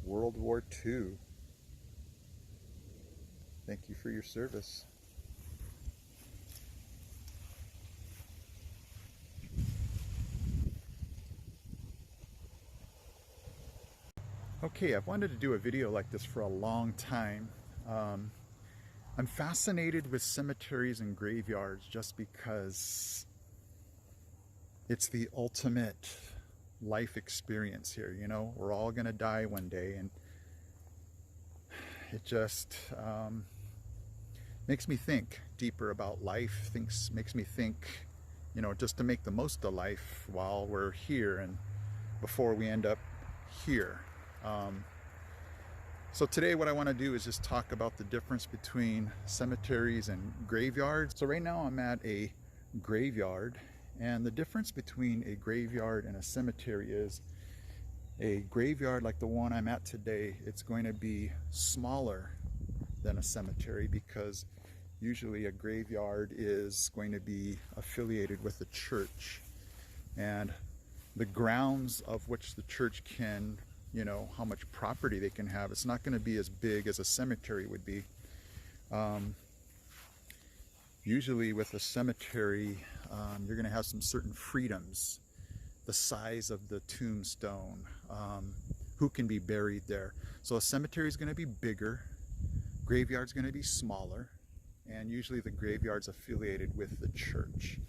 World War II. Thank you for your service. Okay, I've wanted to do a video like this for a long time. I'm fascinated with cemeteries and graveyards just because it's the ultimate life experience here. You know, we're all gonna die one day, and it just makes me think deeper about life. Makes me think, you know, just to make the most of life while we're here and before we end up here. So today what I want to do is just talk about the difference between cemeteries and graveyards. So right now I'm at a graveyard, and the difference between a graveyard and a cemetery is a graveyard like the one I'm at today, it's going to be smaller than a cemetery because usually a graveyard is going to be affiliated with a church, and the grounds of which the church can, you know, how much property they can have, it's not going to be as big as a cemetery would be. Usually with a cemetery, you're going to have some certain freedoms. The size of the tombstone, who can be buried there. So a cemetery is going to be bigger, graveyard's going to be smaller, and usually the graveyard's affiliated with the church.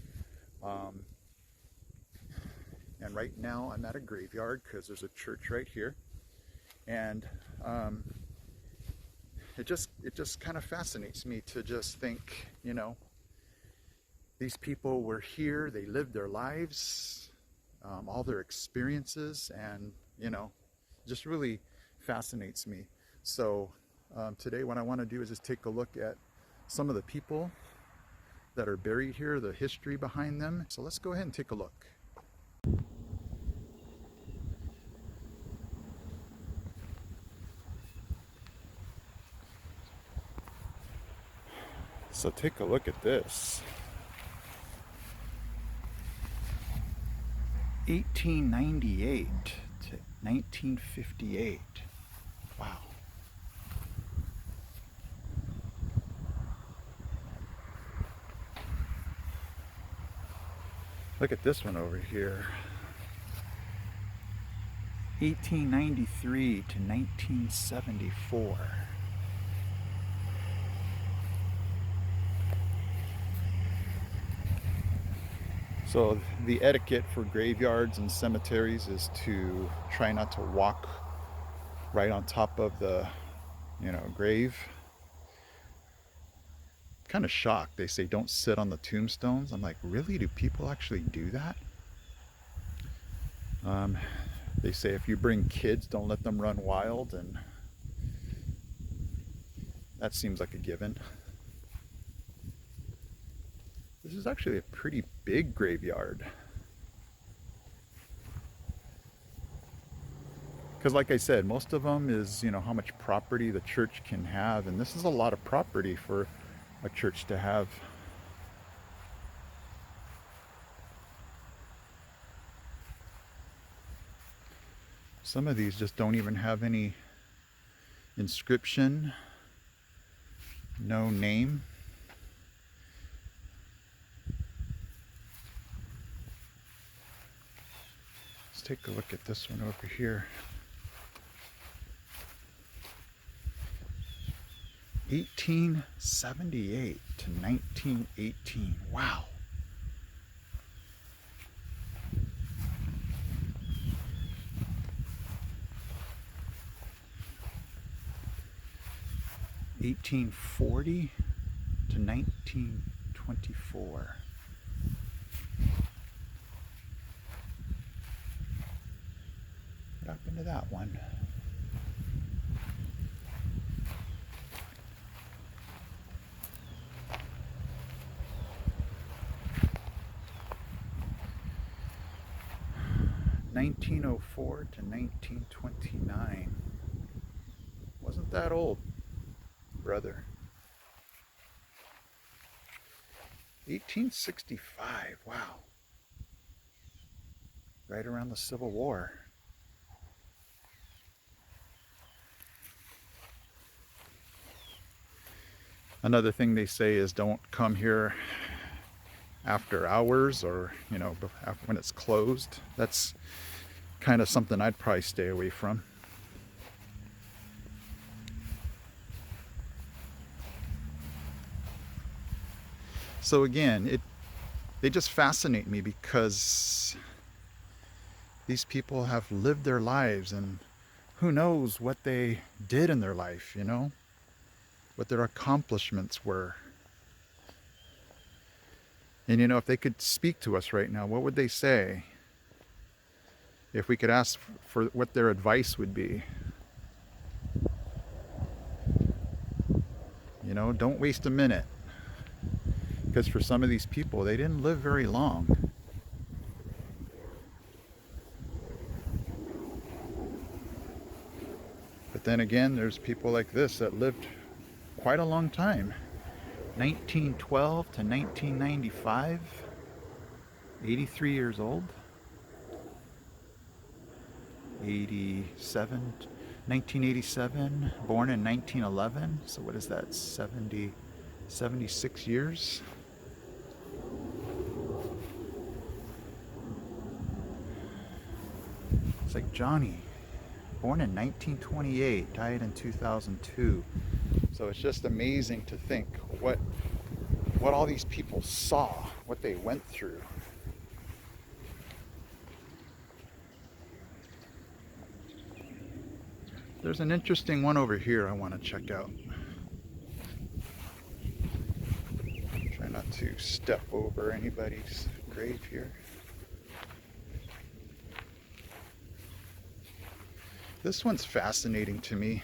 And right now I'm at a graveyard because there's a church right here, and it just kind of fascinates me to just think, you know, these people were here, they lived their lives, all their experiences, and you know, just really fascinates me. So today what I want to do is just take a look at some of the people that are buried here, the history behind them. So let's go ahead and take a look. So take a look at this. 1898 to 1958. Wow. Look at this one over here. 1893 to 1974. So the etiquette for graveyards and cemeteries is to try not to walk right on top of the, you know, grave. Kind of shocked. They say don't sit on the tombstones. I'm like, really? Do people actually do that? They say if you bring kids, don't let them run wild, and that seems like a given. This is actually a pretty big graveyard. Because like I said, most of them is, you know, how much property the church can have, and this is a lot of property for a church to have. Some of these just don't even have any inscription, no name. Let's take a look at this one over here. 1878 to 1918. Wow. (1840 to 1924). What happened to that one? (1904 to 1929). Wasn't that old, brother. 1865, wow. Right around the Civil War. Another thing they say is don't come here after hours, or when it's closed. That's kind of something I'd probably stay away from. So again, they just fascinate me because these people have lived their lives, and who knows what they did in their life, what their accomplishments were. And if they could speak to us right now, what would they say? If we could ask for what their advice would be. Don't waste a minute. Because for some of these people, they didn't live very long. But then again, there's people like this that lived quite a long time. 1912 to 1995, 83 years old. 1987, born in 1911, so what is that, 76 years? It's like Johnny, born in 1928, died in 2002. So it's just amazing to think what all these people saw, what they went through. There's an interesting one over here I want to check out. Try not to step over anybody's grave here. This one's fascinating to me.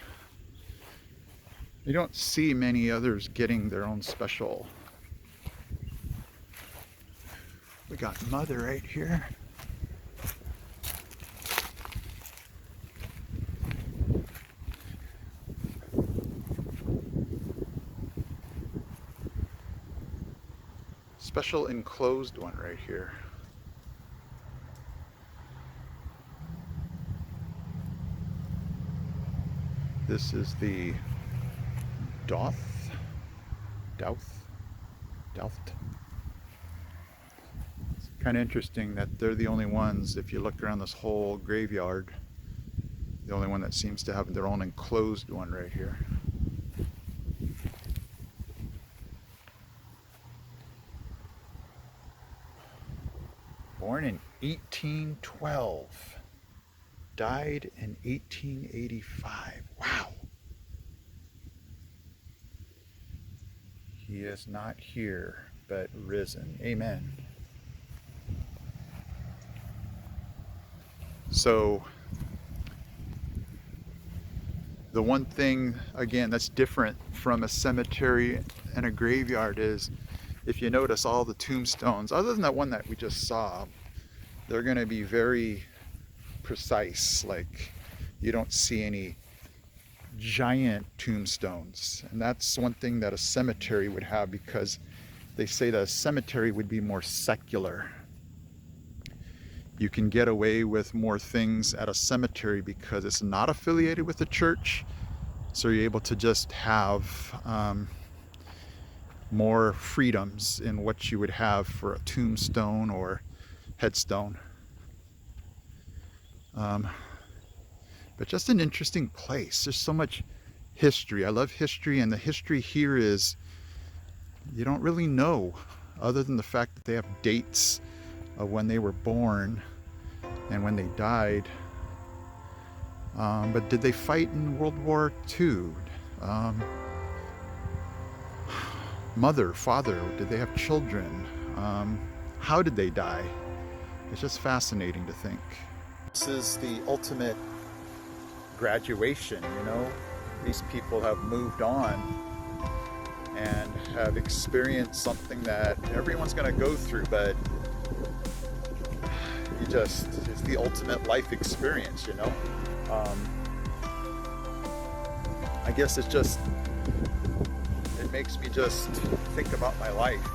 You don't see many others getting their own special. We got Mother right here. Special enclosed one right here. This is the Dowth. It's kind of interesting that they're the only ones, if you look around this whole graveyard, the only one that seems to have their own enclosed one right here. Born in 1812. Died in 1885. Wow. He is not here, but risen. Amen. So, the one thing, again, that's different from a cemetery and a graveyard is, if you notice all the tombstones, other than that one that we just saw, they're going to be very precise. Like, you don't see any giant tombstones, and that's one thing that a cemetery would have, because they say that a cemetery would be more secular. You can get away with more things at a cemetery because it's not affiliated with the church, so you're able to just have more freedoms in what you would have for a tombstone or headstone. But just an interesting place. There's so much history. I love history, and the history here is, you don't really know, other than the fact that they have dates of when they were born and when they died. But did they fight in World War II? Mother, father, did they have children? How did they die? It's just fascinating to think. This is the ultimate graduation, These people have moved on and have experienced something that everyone's going to go through, but it's the ultimate life experience, I guess it makes me just think about my life,